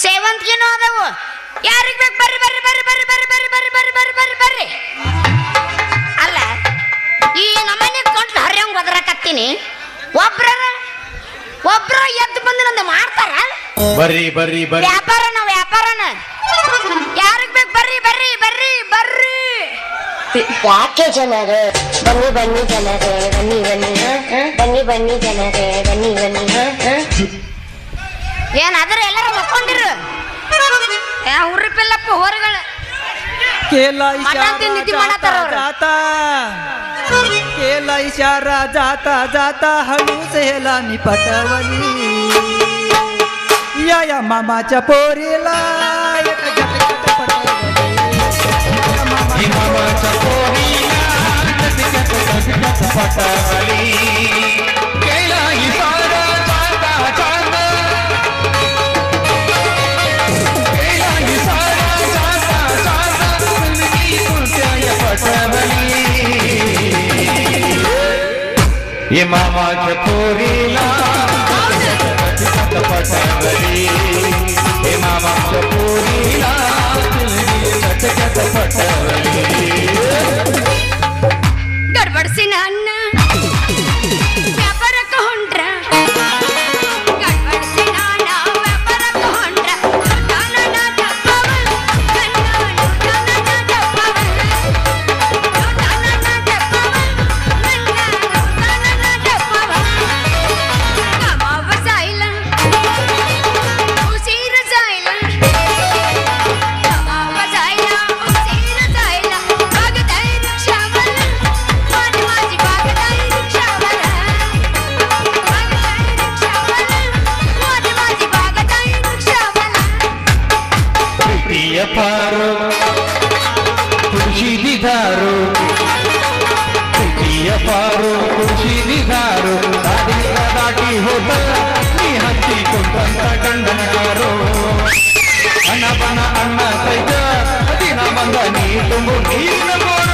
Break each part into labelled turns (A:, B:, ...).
A: ಸೇವಂತಿಗೆನೂ ಅದಾವು. ಯಾರಿಗೆ ಬೇಕು ಬರ್ರಿ ಬರ್ರಿ ಬರ್ರಿ ಬರ್ರಿ ಬರ್ರಿ ಬರ್ರಿ ಬರ್ರಿ ಬರ್ರಿ ಬರ್ರಿ ಬರ್ರಿ ಬರ್ರಿ. ಅಲ್ಲ ಈ ನಮ್ಮನೆ ಕೊಂಡ್ಲು ಹರಿಯಂಗ್ ಒದರಾಕತ್ತೀನಿ. ಒಬ್ರ ಎದ್ದು ಬಂದು ನಂದು ಮಾಡ್ತಾರ.
B: ಬರ್ರಿ ಬರ್ರಿ ಬರ್ರಿ
A: ವ್ಯಾಪಾರನ ಯಾರಿಗೆ ಬೇಕು ಬರ್ರಿ ಬರ್ರಿ ಬರ್ರಿ ಬರ್ರಿ.
C: ಯಾಕೆ ಜನರೇ ಬನ್ನಿ ಬನ್ನಿ ಜನರೇ ಬನ್ನಿ ಬನ್ನಿ ಬನ್ನಿ ಬನ್ನಿ ಜನರೇ ಬನ್ನಿ ಬನ್ನಿ.
A: ಏನಾದ್ರೆ ಎಲ್ಲರೂ ಮಕ್ಕೊಂಡಿರು. ಹುರ್ರಿ ಪಿಲ್ಲಪ್ಪ ಹೊರಗಳ
D: केला इशारा जाता जाता हळूच हेला निपटवली. या मामाच्या पोरीला एक झटक्यात पटवली. केला इशारा जाता जाता
B: ये मामाच्या पोरीला पटवली. हे मामाच्या पोरीला पटवली.
A: गडबडसी अन्न व्यापारಕ್ಕೆ ಹೊಂಟ್ರ. ಗಡ್ಬಡ್ಸಿ ನಾನ ವ್ಯಾಪಾರಕ್ಕೆ ಹೊಂಟ್ರ. ನಾನ ದಪ್ಪವ ಕಣ್ಣಾನು ನಾನ ದಪ್ಪವ ನಾನ ದಪ್ಪವ ನಾನ ದಪ್ಪವ. ಕಮಾವ ಸಾಯಿಲ ಉಸಿರ ಸಾಯಿಲ ಕಮಾವ ಸಾಯಿಲ ಉಸಿರ ಸಾಯಿಲ ಬಾಗದಾಯಿ ರಿಕ್ಷಾವಲ ಮಾನಿ ಮಾಜಿ ಬಾಗದಾಯಿ ರಿಕ್ಷಾವಲ ಬಾಗದಾಯಿ ರಿಕ್ಷಾವಲ ಮಾನಿ ಮಾಜಿ ಬಾಗದಾಯಿ ರಿಕ್ಷಾವಲ.
B: प्रिय पारो खुशी दिधारो प्रिय पारो खुशी दिधारो दाटी होत मी हत्ती कोणता गंडनकारो. अन्न बन अन्न तैज दिನ ಬಂದ ನೀ ತುಂಬು ನೀರಿನ ಗೋಣ.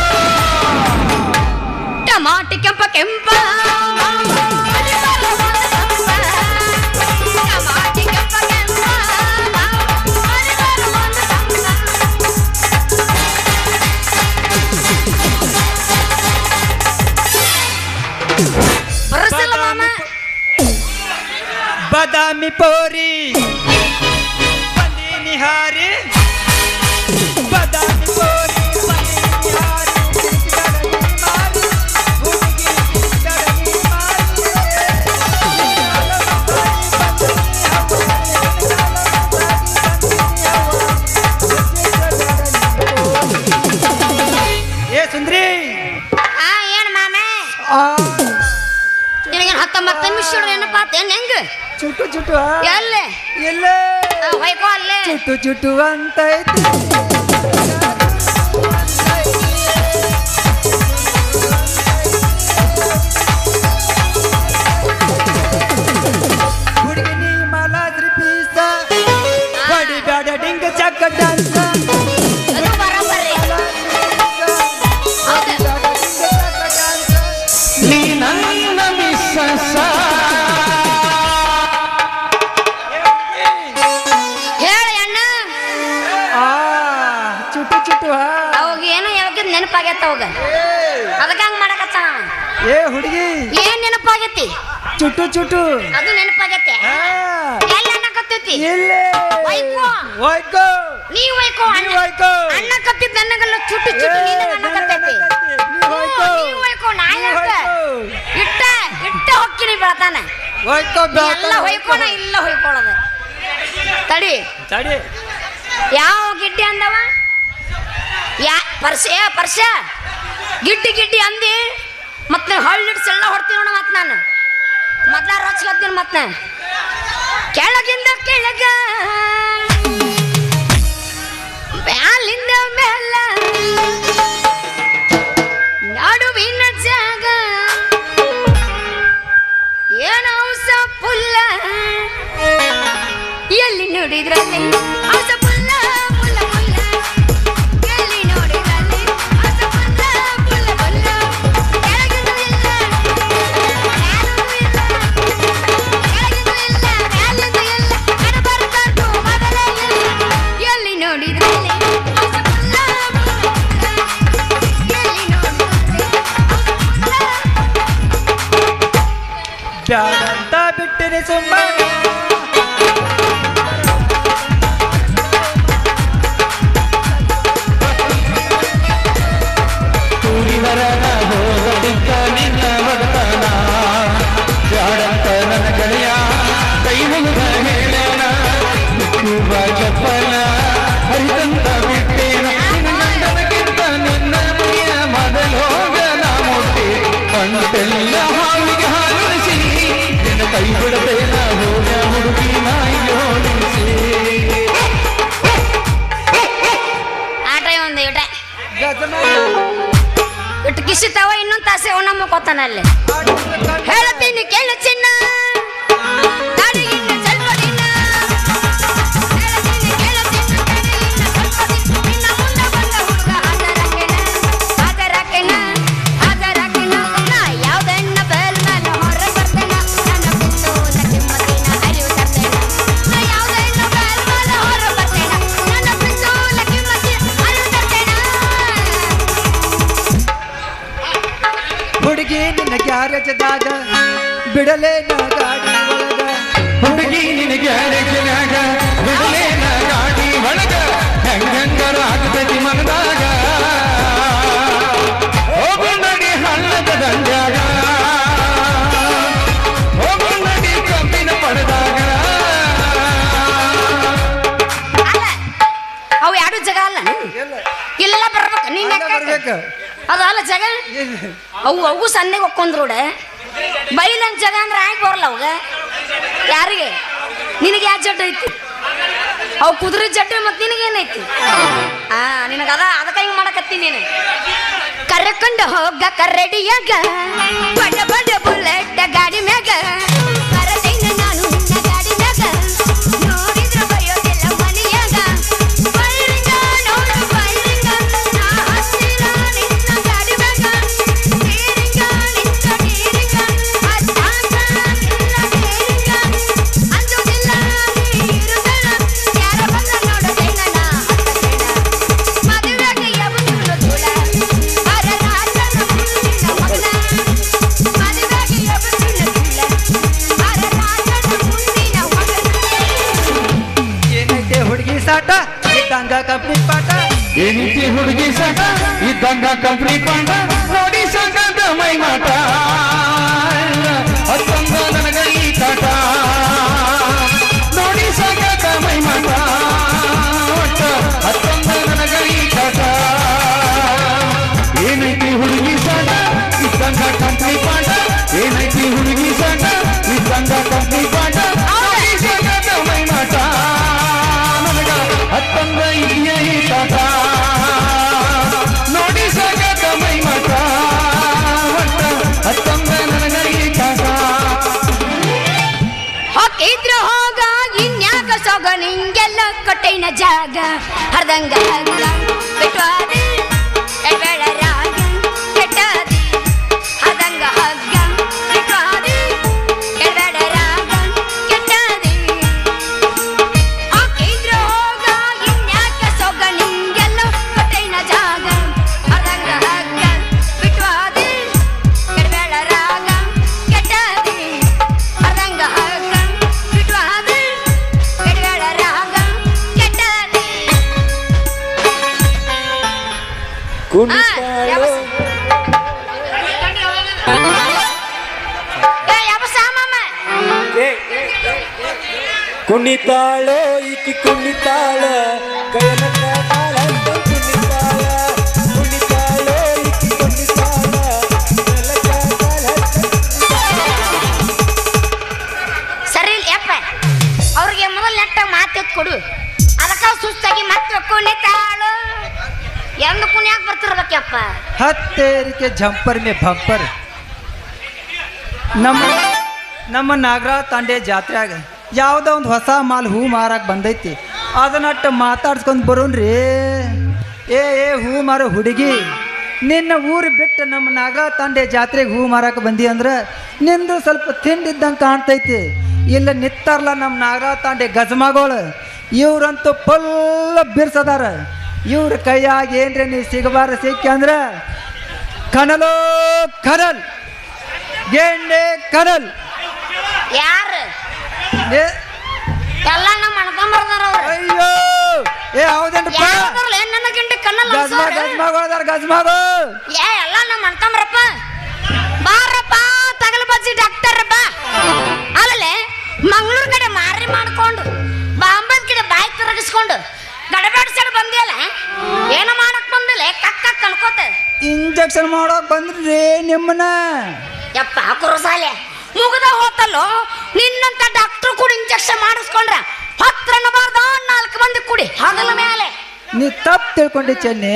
A: ಟಮಾಟಿ ಕೆಂಪ ಕೆಂಪ ಟಮಾಟಿ ಕೆಂಪ ಕೆಂಪ ಬರಸಲ್ಲ ಮಾಮ.
D: बदामी पोरी बंदी निहारी बदामी पोरी बंदी निहारी. ए सुंदरी
A: ಏನು ಮಾಮ ನಿನಗೆ 19 ನಿಮಿಷ ಏನಪ್ಪ ಏನು ಹೆಂಗ
D: ಚುಟು ಚುಟು
A: ಎಲ್ಲೇ
D: ಎಲ್ಲೇ
A: ಹೊಯ್ಕೋ ಅಲ್ಲೇ
D: ಚುಟು ಚುಟು ಅಂತೈತಿ. ಹುಡುಗಿ ನೀ ಮಲಾದ್ರಿ ಪೀಸ ಬಡಿ ಬ್ಯಾಡ ಡಿಂಗ ಚಕ್ಕ ಡಾನ್ಸ.
A: ಅದು ಬರೋಬ್ಬರಿ ಹೌದು.
B: ನೀ ನನ್ನ ಮಿಸ್ಸಸ
A: ಹೇಳಿ ಅಣ್ಣ.
D: ಚುಟು ಚುಟು
A: ಅವಾಗ ಏನೋ ಯಾವಾಗ ನೆನಪಾಗೈತ ಅವಾಗ ಅದಕ್ಕೆ ಹಂಗ ಮಾಡಕತ್ತಾನ.
D: ಏ ಹುಡುಗಿ
A: ಏನ್ ನೆನಪಾಗೈತಿ?
D: ಚುಟು ಚುಟು
A: ಅದು ನೆನಪಾಗೈತೆ. ಎಲ್ಲ ಅನ್ನಕತ್ತೈತಿ
D: ಇಲ್ಲೇ
A: ಒಯ್ಕೋ
D: ಒಯ್ಕೋ
A: ನೀ ಒಯ್ಕೋ
D: ನೀ ಒಯ್ಕೋ.
A: ಅಣ್ಣ ಕತ್ತಿದ್ ನನಗೆಲ್ಲ ಚುಟ್ಟು ಚುಟ್ಟು ನೀನು ಅನ್ನಕತ್ತೈತಿ. ನೀ ಒಯ್ಕೋ ನಾ ಯಾಕ ಇಟ್ಟ ಹೊಕ್ಕಿನಿ ಬೆಳತಾನ. ಎಲ್ಲ ಹೊಯ್ಕೋಣ ಇಲ್ಲ ಹೊಯ್ಕೊಳ್ಳೋದು ತಡಿ
D: ತಡಿ
A: ಯಾವ ಗಿಡ್ಡಿ ಅಂದವ ಪರ್ಶ ಗಿಡ್ಡಿ ಅಂದಿ ಮತ್ತೆ ಹಳ್ಳಿಡ್ಸ್ ಎಲ್ಲ ಹೊಡ್ತೀನಿ ನೋಡ ಮತ್ ನಾನು ಮೊದ್ಲ ರಚ್ಕತ್ತೀನಿ ಮತ್ತೆ ಕೆಳಗಿಂದ ಕೆಳಗ ಮ್ಯಾಲಿಂದ ಮೇಲ ನಡುವಿನ ಜಾಗ ಏನೋ ಪುಲ್ಲ ಎಲ್ಲಿ ನೋಡಿದ್ರಲ್ಲಿ ಹೌಸ ಪುಲ್ಲ ಪುಲ್ಲ ಪುಲ್ಲ ಎಲ್ಲಿ ನೋಡಿದ್ರಲ್ಲಿ ಹೌಸ ಪುಲ್ಲ ಪುಲ್ಲ ಪುಲ್ಲ ಕೆಳಗಿಂದು ಇಲ್ಲ ಮ್ಯಾಲಿಂದು ಇಲ್ಲ ಕೆಳಗಿಂದು ಇಲ್ಲ ಮ್ಯಾಲಿಂದು ಇಲ್ಲ ಅಡಬಾರ್ದು ಮೊದಲೇ ಇಲ್ಲ ಎಲ್ಲಿ ನೋಡಿದ್ರಲ್ಲಿ ಹೌಸ ಪುಲ್ಲ ಪುಲ್ಲ ಎಲ್ಲಿ ನೋಡಿದ್ರಲ್ಲಿ
D: ಬ್ಯಾಡಂತ ಬಿಟ್ಟಿರಿ ಸುಮ್ಮನೆ
B: ಸೂರಿವರನ ಹೋಗದಿದ್ದ ನಿನ್ನ ಬಡತನ ಬ್ಯಾಡಂತ ನನ್ನ ಗೆಳೆಯ ಕೈ ಮುಗಿದ ಹೇಳನ ಶುಭ ಚಪ್ಪಲ ಹರಿದಂತ ಬಿಟ್ಟೇನ ಗಂಡನಕ್ಕಿಂತ ನಿನ್ನ ಮನೆಯ ಮೊದಲೋಗ ನಾ ಮುಟ್ಟಿ ಕಂಟೆಲ್ಲ ಹಾವಿಗೆ ಹಾಲಿಸಿ ನಿನ್ನ ಕೈ ಬಿಡದೇನ ಹೋಗ ಹುಡುಗಿ ನಾಯಿಗೆ ಹೋಲಿಸಿ
A: ಆಟ ಒಂದು ಇಟ್ಟು ಕಿಸಿತಾವ ಇನ್ನೊಂದು ತಾಸೆ ಅವನಮ್ಮ ಕೊತ್ತಾನಲ್ಲಿ ಹೇಳ್ತೀನಿ ಕೇಳು ಚಿನ್ನ ತಾಡಿಗಿನ್ನ ಸ್ವಲ್ಪ ದಿನ ಹೇಳ್ತೀನಿ ಕೇಳು ಚಿನ್ನ ತಾಡಿಗಿನ್ನ ಸ್ವಲ್ಪ ದಿನ ನಿನ್ನ ಮುಂದೆ ಬಂದ ಹುಡುಗ ಹಾಜರಾಕೆನ ನಾ ಯಾವ್ದನ್ನ ಬೇಲ್ ಮೇಲೆ ಹೊರ ಬರ್ತೇನ ನನ್ನ ಪಿಸ್ತೂಲ ಕಿಮ್ಮತ್ತಿನ ಅರಿವು ತರ್ತೇನ ನಾ ಯಾವ್ದನ್ನ ಬೇಲ್ ಮೇಲೆ ಹೊರ ಬರ್ತೇನ ನನ್ನ ಪಿಸ್ತೂಲ ಕಿಮ್ಮತ್ತಿನ ಅರಿವು ತರ್ತೇನ
D: ಹುಡುಗಿ ನಿನ್ನ ಗ್ಯಾರೇಜದಾಗ ಬಿಡಲೇನ ಗಾಡಿ ಒಳಗ
B: ಹುಡುಗಿ ನಿನಗೆ ಅರೆಜನಾಗ ಬಿಡಲೇನ ಗಾಡಿ ಒಳಗ ಹೆಂಗಂಗರ ಆಗ್ತತಿ ಮನದಾಗ ಹೋಗು ನಡಿ ಹಳ್ಳದ ದಂಡ್ಯಾಗ ಹೋಗು ನಡಿ ಕಬ್ಬಿನ ಪಡೆದಾಗ
A: ಅಲ್ಲ ಅವು ಎರಡು ಜಾಗ ಅಲ್ಲ ಇಲ್ಲೆಲ್ಲ ಬರ್ಬೇಕು ನೀನ್
D: ಬರ್ಬೇಕು
A: ಅದು ಅಲ್ಲ ಜಾಗ ಅವು ಸಣ್ಣಗೆ ಒಕ್ಕೊಂದ್ರೋಡ ಬೈಲಂಗ್ ಜಾಗ ಅಂದ್ರೆ ಆಯ್ಕೆ ಬರಲ್ಲ ಅವಾಗ ಯಾರಿಗೆ ನಿನಗೆ ಯಾವ ಜಡ್ಡು ಐತಿ ಅವು ಕುದುರೆ ಜಡ್ಡು ಮತ್ತೆ ನಿನಗೇನೈತಿ ನಿನಗದ ಅದಕ್ಕೆ ಹಿಂಗೆ ಮಾಡಕತ್ತೀನಿ ನೀನು ಕರ್ಕೊಂಡು ಹೋಗ ಕರಡಿಯಾಗ ಬಡ ಬಡ ಬುಲೆಟ್ ಗಾಡಿ ಮ್ಯಾಗ ಬರತೈನ ನಾನು ನಿನ್ನ ಗಾಡಿ ಮ್ಯಾಗ ನೋಡಿದ್ರ ಬಯೋದಿಲ್ಲ ಮನೆಯಾಗ ಬೈರಿಂಗ ನೋಡು ಬೈರಿಂಗ ನಾ ಹತ್ತಿರ ನಿನ್ನ ಗಾಡಿ ಮ್ಯಾಗ ಟೀರಿಂಗ ನಿಂತ ಟೀರಿಂಗ ಅತ್ತಾಗ ನಿನ್ನ ಟೀರಿಂಗ ಅಂಜುದಿಲ್ಲ ನೀ ಇರುದಣ ಯಾರ ಬಂದ ನೋಡೋದೇನ ನಾ ಹತ್ತದೇನ ಮದುವೆಗೆ ಯಾವತ್ತೂ ಧೂಳ ಅರೆ ರಾಜನ ಮುಂದಿನ ಮಗನ ಮದುವೆಗೆ ಯಾವತ್ತೂ ಧೂಳ ಅರೆ ರಾಜನ ಮುಂದಿನ ಮಗನ
D: ಏನೈತೆ ಹುಡುಗಿ ಸಾಟ ಇದ್ದಂಗ ಕಂಪ್ನಿ ಪಾಠ
B: ಏನೈತಿ ಹುಡುಗಿ ಸಾಕ ಇದ್ದಂಗ ಕಂಪ್ನಿ ಪಾಂಡ ನೋಡಿ ಸಾಕಾದ ಮೈ ಮಾಟ ಹತ್ತಂಗ ನನಗ ಈ ಕಾಟ ನೋಡಿ ಸಾಕಾದ ಮೈ ಮಾಟ ಒಟ್ಟ ಹತ್ತಂಗ ನನಗ ಈ ಕಾಟ ಏನೈತಿ ಹುಡುಗಿ ಸಾಕ ಇದ್ದಂಗ ಕಂಪ್ನಿ ಪಾಂಡ ಏನೈತಿ ಹುಡುಗಿ ಸಾಕ ಇದ್ದಂಗ ಕಂಪ್ನಿ ಪಾಂಡ ನೋಡಿ ಸಾಕಾದ ಮೈ ಮಾಟ ನನಗ ಹತ್ತಂಗ ಇದೆಯ ಈ ಕಾಟ ನೋಡಿ ಸಾಕಾದ ಮೈ ಮಾಟ ಒಟ್ಟ ಹತ್ತಂಗ ನನಗ ಈ ಕಾಟ
A: ಹಾಕಿದ್ರ ಹೋಗ ಇನ್ಯಾಕ ಸೊಗ ನಿಂಗೆಲ್ಲ ಕೊಟ್ಟೈನ ಜಾಗ ಹರ್ದಂಗ ಹರ್ದ ಬಿಟ್ವಾದಿ ಎಡ್ಬೇಡ ರಾಗ ಕೆಟ್ಟದಿ ಹರ್ದಂಗ ಹಗ್ಗ ಬಿಟ್ವಾದಿ ಎಡ್ಬೇಡ ರಾಗ ಕೆಟ್ಟದಿ ಹಾಕಿದ್ರ ಹೋಗ ಇನ್ಯಾಕ ಸೊಗ ನಿಂಗೆಲ್ಲ ಕೊಟ್ಟೈನ ಜಾಗ ಹರ್ದಂಗ ಹಗ್ಗ ಬಿಟ್ವಾದಿ ಎಡ್ಬೇಡ ರಾಗ ಕೆಟ್ಟದಿ ಹರ್ದಂಗ ಹಗ್ಗ ಬಿಟ್ವಾದಿ ಎಡ್ಬೇಡ ರಾಗ ಕೆಟ್ಟದಿ ಯಾವ ಸಾಮಮ್ಮ
D: ಕುಣಿತಾಳೋ ಈಕಿ ಕುಣಿತಾಳ ಕೈಯನಕ ಕಾಲಂತ ಕುಣಿತಾಳ ಕುಣಿತಾಳೋ ಈಕಿ ಕುಣಿತಾಳ ಕೈಯನಕ ಕಾಲಂತ.
A: ಸರಿ ಯಪ್ಪ ಅವ್ರಿಗೆ ಮೊದಲು ನೆಟ್ಟಾಗ ಮಾತೆತ್ ಕೊಡು ಅದಕ್ಕ ಸುಸ್ತಾಗಿ ಮತ್ತೆ ಕುಣಿತಾಳು ಎಂದು ಕುಣಿಯಾಕ ಬರ್ತಿರ್ಬೇಕಪ್ಪ.
D: ಹತ್ತೇರಿಕೆ ಜಂಪರ್ ಮೇ ಬಂಪರ್. ನಮ್ಮ ನಾಗರಾಜ ತಾಂಡೆ ಜಾತ್ರೆಯಾಗ ಯಾವುದೋ ಒಂದು ಹೊಸ ಮಾಲ್ ಹೂ ಮಾರಕ್ಕೆ ಬಂದೈತಿ. ಅದನ್ನಟ್ಟು ಮಾತಾಡ್ಸ್ಕೊಂಡು ಬರೋನ್ರಿ. ಏ ಹೂ ಮಾರೋ ಹುಡುಗಿ, ನಿನ್ನ ಊರು ಬಿಟ್ಟು ನಮ್ಮ ನಾಗರಾಜ ತಾಂಡೆ ಜಾತ್ರೆಗೆ ಹೂ ಮಾರಕ್ಕೆ ಬಂದಿ ಅಂದ್ರೆ ನಿಂದು ಸ್ವಲ್ಪ ತಿಂಡಿದ್ದಂಗೆ ಕಾಣ್ತೈತಿ. ಇಲ್ಲ ನಿತ್ತಾರಲ್ಲ ನಮ್ಮ ನಾಗರಾಜ ತಾಂಡೆ ಗಜಮಾಗೋಳು, ಇವ್ರಂತೂ ಫುಲ್ ಬಿರ್ಸದಾರ. ಇವ್ರ ಕೈಯಾಗ ಏನ್ರಿ ನೀವು ಸಿಗಬಾರ ಸಿಕ್ಕಿ ಅಂದ್ರೆ ಕನಲೋ ಕನಲ್ ಗೆಂಡೆ ಕನಲ್.
A: ಯಾರು ಎಲ್ಲ ನಮ್ಮ ಅಣ್ತಂಬರ್ದಾರ ಅವ್ರು.
D: ಅಯ್ಯೋ ಏ ಹೌದೇನ್ರಪ್ಪ,
A: ನನ್ನ ಗಂಟೆ ಕಣ್ಣಲ್ಲ
D: ಗಜಮಾಗೋಳದಾರ ಗಜಮಾಗೋ.
A: ಏ ಎಲ್ಲ ನಮ್ಮ ಅಣ್ತಂಬ್ರಪ್ಪ ಬಾರಪ್ಪ ತಗಲು ಬಜ್ಜಿ ಡಾಕ್ಟರ್ ಬಾ. ಅಲ್ಲೇ ಮಂಗಳೂರು ಕಡೆ ಮಾರಿ ಮಾಡ್ಕೊಂಡು ಬಾಂಬನ್ ಕಡೆ ಬಾಯಿ ತಿರುಗಿಸ್ಕೊಂಡು ಗಡಬೇಡ ಸೈಡ್ ಬಂದಿಯಲ್ಲ, ಏನು ಮಾಡಕ್ ಬಂದಿಲ್ಲ ಕಕ್ಕ ಕನ್ಕೋತ
D: ಇಂಜೆಕ್ಷನ್ ಮಾಡೋಕ್ ಬಂದ್ರಿ ನಿಮ್ಮನ್ನ.
A: ಯಪ್ಪ ಕುರುಸಾಲೆ ಮುಗದ ಹೋತಲ್ಲೋ ನಿನ್ನಂತ ಡಾಕ್ಟರ್ ಕೂಡ ಇಂಜೆಕ್ಷನ್ ಮಾಡಿಸ್ಕೊಂಡ್ರ ಹತ್ರ ಬಾರ್ದ 4 ಮಂದಿ ಕುಡಿ ಹಗಲ ಮೇಲೆ.
D: ನೀ ತಪ್ಪು ತಿಳ್ಕೊಂಡಿ ಚೆನ್ನಿ.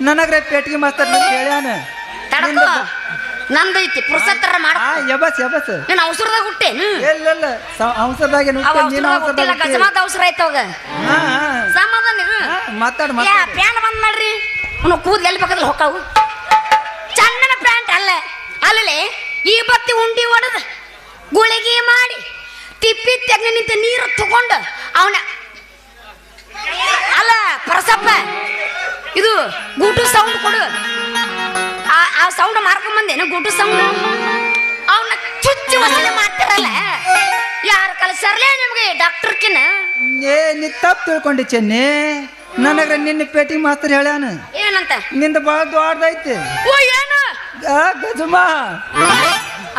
D: ನನಗ್ರೆ ಪೇಟಿಗೆ ಮಾಸ್ತರ್ ಹೇಳ್ಯಾನ
A: ತಡಕೋ ನಂದೈತಿ ಪುರುಸತ್ತರ ಮಾಡ.
D: ಯಬಸ್ ಯಬಸ್
A: ನೀನು ಔಷಧದಾಗ ಹುಟ್ಟೇನು?
D: ಇಲ್ಲ ಔಷಧದಾಗ
A: ಗಜಮಾತ ಔಷಧ ಆಯ್ತವಾಗ ಸಮಾಧಾನ
D: ಮಾತಾಡ
A: ಪ್ಯಾಂಟ್ ಬಂದ್ ಮಾಡ್ರಿ. ಅವನು ಕೂದಲು ಎಲ್ಲಿ ಬೇಕಾದ್ರೆ ಹೊಕ್ಕಾವು ಚಂದನ ಪ್ಯಾಂಟ್ ಅಲ್ಲ. ಅಲ್ಲೇ ಈ ಬತ್ತಿ ಉಂಡಿ ಹೊಡೆದು ಗುಳಿಗೆ ಮಾಡಿ ತಿಪ್ಪಿ ತೆಗ್ನ ನಿಂತ ನೀರು ತಗೊಂಡು ಅವನ ಅಲ್ಲ ಪರಸಪ್ಪ ಇದು ಗೂಟು ಸೌಂಡ್ ಕೊಡು. ಆ ಸೌಂಡ್ ಮಾರ್ಕೊಂಡ್ ಬಂದೇನು ಗೂಟು ಸೌಂಡ್? ಅವನ ಚುಚ್ಚಿ ವಸೂಲಿ ಮಾಡ್ತಾರಲ್ಲ, ಯಾರು ಕಲಿಸಾರಲೇ ನಿಮ್ಗೆ ಡಾಕ್ಟರ್ಕಿನ?
D: ಏ ನೀ ತಪ್ಪು ತಿಳ್ಕೊಂಡಿ ಚೆನ್ನಿ. ನನಗ್ರೆ ನಿನ್ನ ಪೇಟಿಗೆ ಮಾಸ್ತರ್ ಹೇಳ್ಯಾನ
A: ಏನಂತ?
D: ನಿಂದ ಬಾಳ ದೊಡ್ಡದೈತಿ
A: ಓ ಏನು
D: ಗಜಮಾ.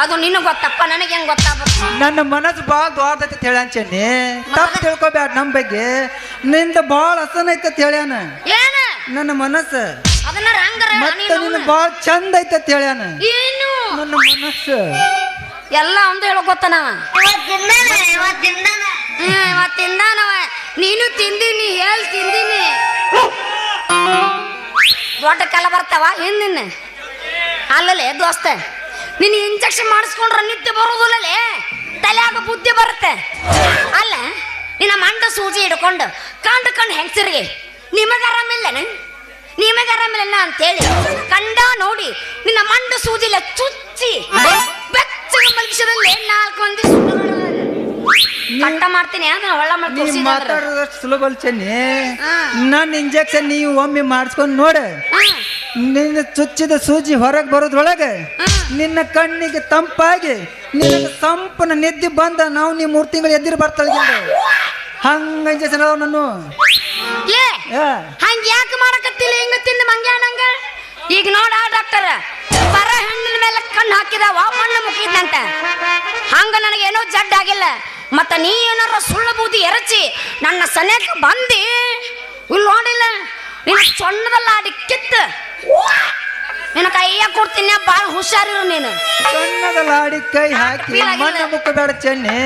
A: ಅದು ನಿನ್ನ ಗೊತ್ತಪ್ಪ, ನನಗೆ ಹೆಂಗ್ ಗೊತ್ತಾಗ್ಬೇಕು?
D: ನನ್ನ ಮನಸ್ಸು ಬಾಳ ದೊಡ್ಡದೈತಿ ಅಂತ ಹೇಳ್ಯಾನ ಚೆನ್ನಿ. ತಪ್ಪು ತಿಳ್ಕೊಬ್ಯಾಡ ನಮ್ಮ ಬಗ್ಗೆ. ನಿಂದ ಬಾಳ ಹಸನೈತಿ ಅಂತ ಹೇಳ್ಯಾನ
A: ಏನ
D: ನನ್ನ ಮನಸ್ಸು.
A: ಅದನ್ನ ರಂಗರ
D: ಮತ್ತೆ ನಿನ್ನ ಬಾಳ ಚಂದ ಐತಿ ಅಂತ ಹೇಳ್ಯಾನ
A: ಏನು
D: ನನ್ನ ಮನಸ್ಸು.
A: ಎಲ್ಲ ಒಂದು ಹೇಳೋ ಗೊತ್ತನವ ತಿಂದಾನವ. ನೀನು ತಿಂದೀನಿ ಹೇಳಿ ತಿಂದೀನಿ. ದೊಡ್ಡ ಕಲ ಬರ್ತಾವ ಹಿಂದಿನ ಅಲ್ಲಲೇ ದೋಸ್ತ. ನೀನು ಇಂಜೆಕ್ಷನ್ ಮಾಡಿಸ್ಕೊಂಡ್ರೆ ನಿದ್ದೆ ಬರೋದಿಲ್ಲಲೇ, ತಲೆಯಾಗ ಬುದ್ಧಿ ಬರುತ್ತೆ. ಅಲ್ಲ ನಿನ್ನ ಮಂಡ ಸೂಜಿ ಹಿಡ್ಕೊಂಡು ಕಂಡು ಹೆಂಗಸರಿಗೆ ನಿಮಗೆ ಆರಾಮಿಲ್ಲ ಅಂತೇಳಿ ಕಂಡ ನೋಡಿ ನಿನ್ನ ಮಂಡ ಸೂಜಿಲೆ ಚುಚ್ಚಿ ಬೆಚ್ಚಗೆ ಮಲಗಿಸದಲ್ಲಿ 4 ಮಂದಿ ಕಟ್ಟ ಮಾಡ್ತೀನಿ.
D: ಮಾತಾಡೋದಷ್ಟು ಸುಲಭ ಚೆನ್ನಿ. ನನ್ನ ಇಂಜೆಕ್ಷನ್ ನೀವು ಒಮ್ಮೆ ಮಾಡಿಸ್ಕೊಂಡು ನೋಡ. ನಿನ್ನ ಚುಚ್ಚಿದ ಸೂಜಿ ಹೊರಗೆ ಬರೋದ್ರೊಳಗೆ ನಿನ್ನ ಕಣ್ಣಿಗೆ ತಂಪಾಗಿ ನಿನಗೆ ಸಂಪನ ನಿದ್ದೆ ಬಂದ ನಾವು ನೀ 3 ತಿಂಗಳು ಎದ್ದಿರು ಬರ್ತಾಳೆ. ಹಂಗ ಇಂಜೆಕ್ಷನ್ ಅದಾವ ನಾನು.
A: ಹಂಗ ಯಾಕೆ ಮಾಡಕತ್ತಿಲ್ಲ? ಹಿಂಗ ತಿಂದ ಮಂಗ್ಯಾನಂಗ. ಈಗ ನೋಡ ಡಾಕ್ಟರ್ ಬರ ಹೆಣ್ಣಿನ ಮೇಲೆ ಕಣ್ಣು ಹಾಕಿದಾವ ಮಣ್ಣು ಮುಗಿದಂತ. ಹಂಗ ನನಗೇನೋ ಜಡ್ ಆಗಿಲ್ಲ. ಮತ್ತ ನೀ ಏನಾರ ಸುಳ್ಳು ಬೂದಿ ಎರಚಿ ನನ್ನ ಸನೇಕ ಬಂದಿ ಇಲ್ಲಿ ನೋಡಿಲ್ಲ ನಿನ್ನ ಸೊಣ್ಣದಲ್ಲ ಅಡಿ ಕಿತ್ತು ನಿನ್ನ ಕೈಯ ಕೊಡ್ತೀನಿ. ಬಾಳ ಹುಷಾರಿರು ನೀನು.
D: ಸಣ್ಣದಲ್ಲ ಅಡಿ ಕೈ ಹಾಕಿ ಮಣ್ಣು ಮುಕ್ಕಬೇಡ ಚೆನ್ನಿ.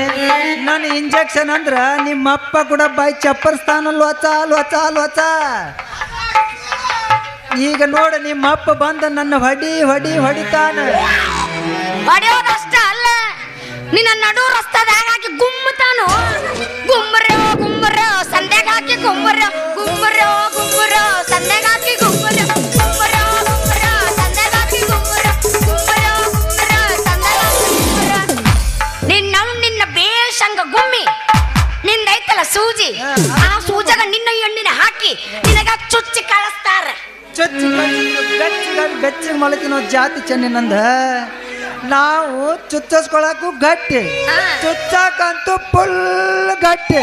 D: ನನ್ನ ಇಂಜೆಕ್ಷನ್ ಅಂದ್ರ ನಿಮ್ಮಪ್ಪ ಕೂಡ ಬಾಯಿ ಚಪ್ಪರ್ಸ್ತಾನಲ್ವ ಚಾಲ್ವಚ. ಈಗ ನೋಡ ನಿಮ್ಮಪ್ಪ ಬಂದ ನನ್ನ ಹೊಡಿತಾನ.
A: ಹೊಡೆಯೋದಷ್ಟ ಅಲ್ಲ, ನಿನ್ನ ನಡು ರಸ್ತಾದಾಗ ಹಾಕಿ ಗುಮ್ಮತಾನು. ಗುಮ್ಮರ್ಯೋ ಸಂಧ್ಯಾಗ ಹಾಕಿ ಗುಮ್ಮರ್ಯೋ ಸಂಧ್ಯಾಗ ಹಾಕಿ ಗುಮ್ಮರ್ಯೋ ಸಂಧ್ಯಾಗ ಹಾಕಿ ಗುಮ್ಮರ್ಯೋ ನಿನ್ನ ಬೇಷಂಗ ಗುಮ್ಮಿ ನಿಂದೈತಲ್ಲ ಸೂಜಿ, ಆ ಸೂಜಾಗ ನಿನ್ನ ಎಣ್ಣಿನ ಹಾಕಿ ನಿನಗ ಚುಚ್ಚಿ ಕಳಿಸ್ತಾರ.
D: ಬೆಚ್ಚಿಗೆ ಮಲಕಿನ ಜಾತಿ ಚೆನ್ನಿ ನಂದ. ನಾವು ಚುಚ್ಚಿಸ್ಕೊಳಕು ಗಟ್ಟಿ, ಚುಚ್ಚಾಕಂತೂ ಫುಲ್ ಗಟ್ಟಿ.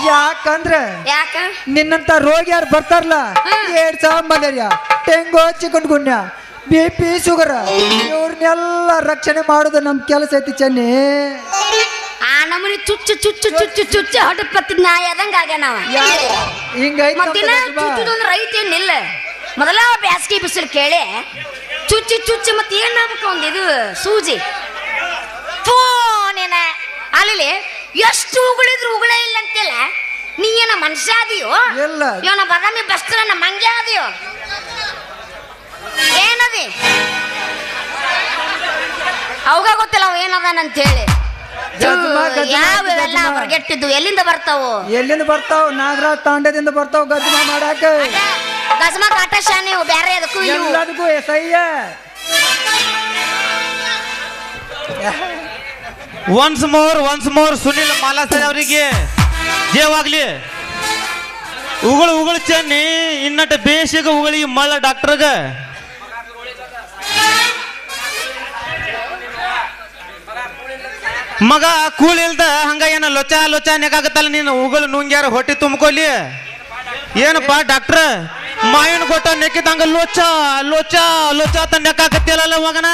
D: ಯಾಕಂದ್ರೆ ನಿನ್ನಂತ ರೋಗಿ ಯಾರು ಬರ್ತಾರಲ್ಲ, AIDS, malaria, dengue, chikungunya, BP, sugar, ಇವ್ರನ್ನೆಲ್ಲ ರಕ್ಷಣೆ ಮಾಡೋದು ನಮ್ ಕೆಲಸ ಐತಿ ಚೆನ್ನಿ.
A: ನಮ್ಮನಿ ಚುಚ್ಚು ಚುಚ್ಚು ಚುಚ್ಚು ಚುಚ್ಚು ಹೊಟ್ಟೆ ನಾಯಿ ಆದಂಗ ಆಗ್ಯಾನವ
D: ಹಿಂಗೈತ್
A: ಮತ್ತಿನ ಚುಚ್ಚುದೊಂದು ರೈತೇನಿಲ್ಲ ಮೊದಲ ಬ್ಯಾಸ್ಗಿ ಬಿಸಿಲು ಕೇಳಿ ಚುಚ್ಚಿ ಚುಚ್ಚಿ ಮತ್ತೆ ಏನಾಗ್ಬೇಕು ಒಂದು ಇದು ಸೂಜಿ ಫೋನೇನ ಅಲ್ಲಿ ಎಷ್ಟು ಉಗುಳಿದ್ರು ಉಗುಳೇ ಇಲ್ಲ ಅಂತಿಲ್ಲ ನೀ ಏನ ಮನುಷ್ಯ ಅದೀಯೋ
D: ಇಲ್ಲ
A: ಇವನ ಬದಾಮಿ ಬಸ್ತ್ರ ನಮ್ಮ ಮಂಗ್ಯ ಅದೀಯೋ ಏನದಿ ಅವಾಗ ಗೊತ್ತಿಲ್ಲ ಅವ ಏನದಾನಂತ ಹೇಳಿ ಯಾವೆಲ್ಲ ಹೊರಗೆಟ್ಟಿದ್ದು ಎಲ್ಲಿಂದ ಬರ್ತಾವು
D: ಎಲ್ಲಿಂದ ಬರ್ತಾವ ನಾಗರಾಜ್ ತಾಂಡದಿಂದ ಬರ್ತಾವ ಗಜ್ಮ ಮಾಡಾಕ
A: ಗಜ್ಮ ಕಾಟಶ ನೀವು ಬೇರೆ ಅದಕ್ಕೂ
D: ಎಲ್ಲದಕ್ಕೂ ಎಸಯ್ಯ
E: ಒನ್ಸ್ ಮೋರ್ ಸುನಿಲ್ ಮಾಲಾಸರಿ ಅವರಿಗೆ ಜಯವಾಗ್ಲಿ ಉಗುಳು ಚೆನ್ನಿ ಇನ್ನಟ ಬೇಸಿಗ ಉಗುಳಿಗೆ ಮಳ್ಳ ಡಾಕ್ಟರ್ಗ ಮಗ ಕೂಳಿ ಇಲ್ದ ಹಂಗ ಏನ ಲೊಚ ನೆಗಾಗತ್ತಲ್ಲ ನೀನು ಉಗುಳು ನುಂಗ್ಯಾರ ಹೊಟ್ಟೆ ತುಂಬ್ಕೊಲಿ ಏನಪ್ಪ ಡಾಕ್ಟ್ರ ಮಾವಿನ ಗೊಟ್ಟ ನೆಕ್ಕಿದಂಗ ಲೋಚ ಅಂತ ನೆಕ್ಕಾಕತ್ತಿಯಲ್ಲ ಮಗನ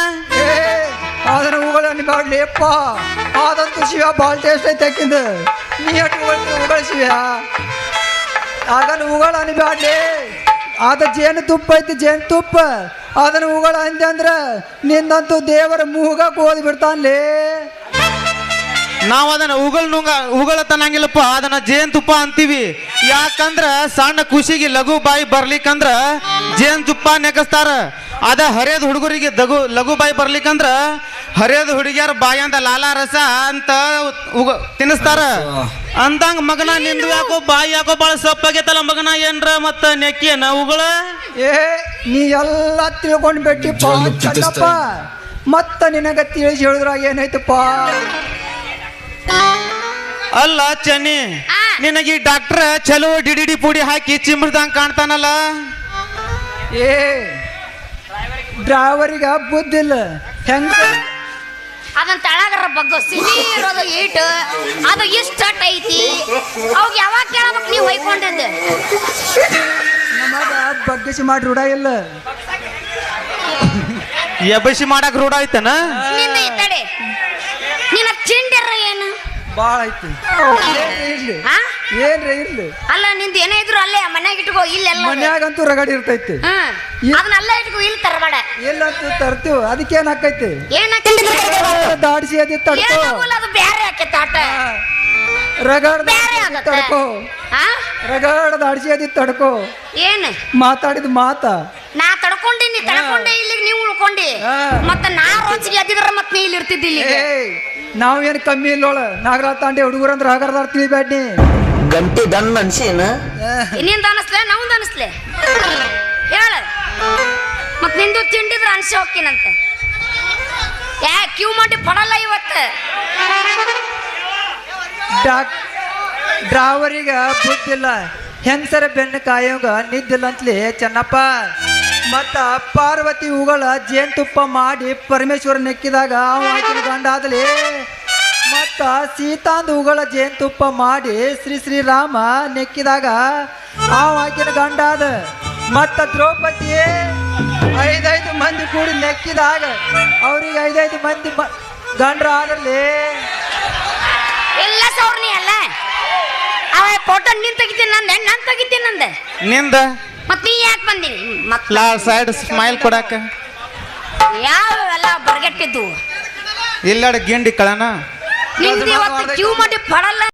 D: ಅದನ್ನ ಉಗುಳ ನಿಬ್ಯಾಡ್ಲಿಪ್ಪ ಅದಂತೂ ಶಿವ ಭಾಳ ಟೇಸ್ಟ್ ಐತೆ ಅಕ್ಕಿಂದ ನೀ ಅಟ್ಟು ಉಗುಳ ಶಿವ ಆಗನ ಉಗುಳ ಅನಿಬ್ಯಾಡ್ಲಿ ಅದ ಜೇನು ತುಪ್ಪ ಐತಿ ಜೇನು ತುಪ್ಪ ಅದನ್ನ ಉಗುಳ ಅಂದೆ ಅಂದ್ರ ನಿಂದಂತೂ ದೇವರ ಮೂಗಕ್ಕೆ ಓದಿ ಬಿಡ್ತಾನ್ಲೇ
E: ನಾವ್ ಅದನ್ನ ಉಗುಳತನಂಗಿಲ್ಲಪ್ಪ ಅದನ್ನ ಜೇನ್ ತುಪ್ಪ ಅಂತೀವಿ ಯಾಕಂದ್ರ ಸಣ್ಣ ಖುಷಿಗೆ ಲಘು ಬಾಯಿ ಬರ್ಲಿಕ್ಕಂದ್ರ ಜೇನ್ ತುಪ್ಪ ನೆಗಸ್ತಾರ ಅದ ಹರಿಯದ ಹುಡುಗರಿಗೆ ಲಘು ಬಾಯಿ ಬರ್ಲಿಕ್ಕಂದ್ರ ಹರಿಯದ ಹುಡುಗಿಯರ ಬಾಯಿಂದ ಲಾಲಾ ರಸ ಅಂತ ತಿನ್ನಿಸ್ತಾರ ಅಂದಂಗ ಮಗನ ನಿಂದು ಯಾಕೋ ಬಾಯಿ ಯಾಕೋ ಬಾಳ ಸೊಪ್ಪಾಗೈತಲ್ಲ ಮಗನ ಏನ್ರ ಮತ್ತ ನೆಕ್ಕಿಯನ ಉಗುಳ
D: ಏ ನೀ ಎಲ್ಲ ತಿಳ್ಕೊಂಡ್ ಬಿಟ್ಟಿಪ್ಪ ಚನ್ನಪ್ಪ ಮತ್ತ ನಿನಗ ತಿಳಿಸಿ ಹೇಳಿದ್ರಾಗ ಏನೈತಪ್ಪ
E: ಅಲ್ಲ ಚೆನ್ನಿ ನಿನಗೆ ಈ ಡಾಕ್ಟ್ರ ಚಲೋ ಡಿಡಿ ಪುಡಿ ಹಾಕಿ ಚಿಮ್ರದಂಗ ಕಾಣ್ತಾನಲ್ಲ
D: ಏ ಡ್ರೈವರಿಗ ಬುದ್ಧಿಲ್ಲ ಹೆಂಗ
A: ಅದನ್ನ ತಳಗರ ಬಗ್ಗೆ ಸಿಹಿ ಇರೋದು ಈಟ್ ಅದು ಇಷ್ಟ ಐತಿ ಅವಾಗ ಯಾವಾಗ ಕೇಳಬೇಕು ನೀವು ಹೊಯ್ಕೊಂಡಿದ್ದೆ
D: ನಮಗ ಬಗ್ಗಿಸಿ ಮಾಡಿ ರೂಢ ಇಲ್ಲ
E: ಎಬ್ಬಸಿ ಮಾಡಕ್ ರೂಢ ಐತನ
A: ನಿನ್ನ ಈ ತಡೆ ನಿನ್ನ ಚಿಂಡಿರ ಏನು
D: ಬಾಳ ಐತಿ ಇರ್ಲಿ
A: ಹಾ
D: ಏನ್ರಿ ಇರ್ಲಿ
A: ಅಲ್ಲ ನಿಂದ ಏನೇ ಇದ್ರು ಅಲ್ಲೇ ಮನ್ಯಾಗ ಇಟ್ಕೋ ಇಲ್ಲೆಲ್ಲ
D: ಮನ್ಯಾಗಂತೂ ರಗಡಿ ಇರ್ತೈತಿ
A: ಅದನ್ನೆಲ್ಲ ಇಟ್ಕೋ ಇಲ್ಲಿ ತರಬೇಡ
D: ಎಲ್ಲಂತೂ ತರ್ತೀವಿ ಅದಕ್ಕೇನ್ ಹಾಕೈತಿ ದಾಡ್ಸಿ ಅದಿ ತಡ್ಕೋ
A: ಅದು ಬೇರೆ ಆಕೈತೆ ಆಟ
D: ರಗಡ್
A: ಬೇರೆ ಆಗತ್ತೆ.
D: ತಡ್ಕೋ ರಗಡ್ ದಾಡ್ಸಿ ಅದಿ ತಡ್ಕೋ
A: ಏನು
D: ಮಾತಾಡಿದ ಮಾತ
A: ನಾ ತಡ್ಕೊಂಡಿ ತಡ್ಕೊಂಡೆ ಇಲ್ಲಿಗೆ ನೀವು ಉಳ್ಕೊಂಡಿ ಮತ್ತೆ ನಾ ರೋಚಿಗೆ ಎದ್ದಿದ್ರ ಮತ್ತೆ ನೀ ಇಲ್ಲಿ ಇರ್ತಿದ್ದಿ ಇಲ್ಲಿಗೆ
D: ನಾವೇನ್ ಕಮ್ಮಿ ಇಲ್ಲೋಳ ನಾಗರಾಜ್ ತಾಂಡೆ ಹುಡುಗರು ಅಂದ್ರೆ ಹಾಗಾರ್ದಾರ ತಿಳಿಬೇಡಿ
C: ಗಂಟೆ ದನ್ ಅನ್ಸೇನ
A: ನಿಂದ ಅನಸ್ಲೆ ನಮ್ದು ಅನಸ್ಲೆ ಹೇಳ ಮತ್ ನಿಂದು ತಿಂಡಿದ್ರ ಅನ್ಸಿ ಹೋಗ್ತೀನಂತ ಕ್ಯೂ ಮಾಡಿ ಪಡಲ್ಲ ಇವತ್ತು
D: ಡ್ರಾವರಿಗ ಬುದ್ಧಿಲ್ಲ ಹೆಂಗಸರ ಬೆನ್ನು ಕಾಯೋಗ ನಿದ್ದಿಲ್ಲ ಅಂತಲೇ ಚೆನ್ನಪ್ಪ ಮತ್ತ ಪಾರ್ವತಿ ಉಗಳ ಜೇನುತುಪ್ಪ ಮಾಡಿ ಪರಮೇಶ್ವರ ನೆಕ್ಕಿದಾಗ ಅವ ಆಕಿನ ಗಂಡ ಆದಲಿ ಮತ್ತ ಸೀತಾಂದ ಉಗಳ ಜೇನುತುಪ್ಪ ಮಾಡಿ ಶ್ರೀರಾಮ ನೆಕ್ಕಿದಾಗ ಅವ ಆಕಿನ ಗಂಡ ಆದ ಮತ್ತ ದ್ರೌಪದಿ 5 ಮಂದಿ ಕೂಡಿ ನೆಕ್ಕಿದಾಗ ಅವ್ರಿಗೆ 5 ಮಂದಿ ಗಂಡ್ರ ಆದಲ್ಲಿ
A: ಎಲ್ಲ ಸೌರ್ನಿ ಅಲ್ಲ ಅವ ಫೋಟೋ ನಿನ್ ತೆಗಿತೀನಿ ನಂದೆ ನಾನು ತೆಗಿತೀನಿ ನಂದೆ
E: ನಿಂದ
A: ಮತ್ ನೀ ಯಾಕೆ ಬಂದಿನಿ ಮತ್
E: ಸೈಡ್ ಸ್ಮೈಲ್ ಕೊಡಾಕ
A: ಯಾವೆಲ್ಲ ಬರ್ಗೆಟ್ಟಿದ್ದು
E: ಇಲ್ಲಾಡ ಗಿಂಡಿ ಕಳನ
A: ನಿಂದು ಇವತ್ತು ಕ್ಯೂ ಮಾಡಿ ಪಡಲ್ಲ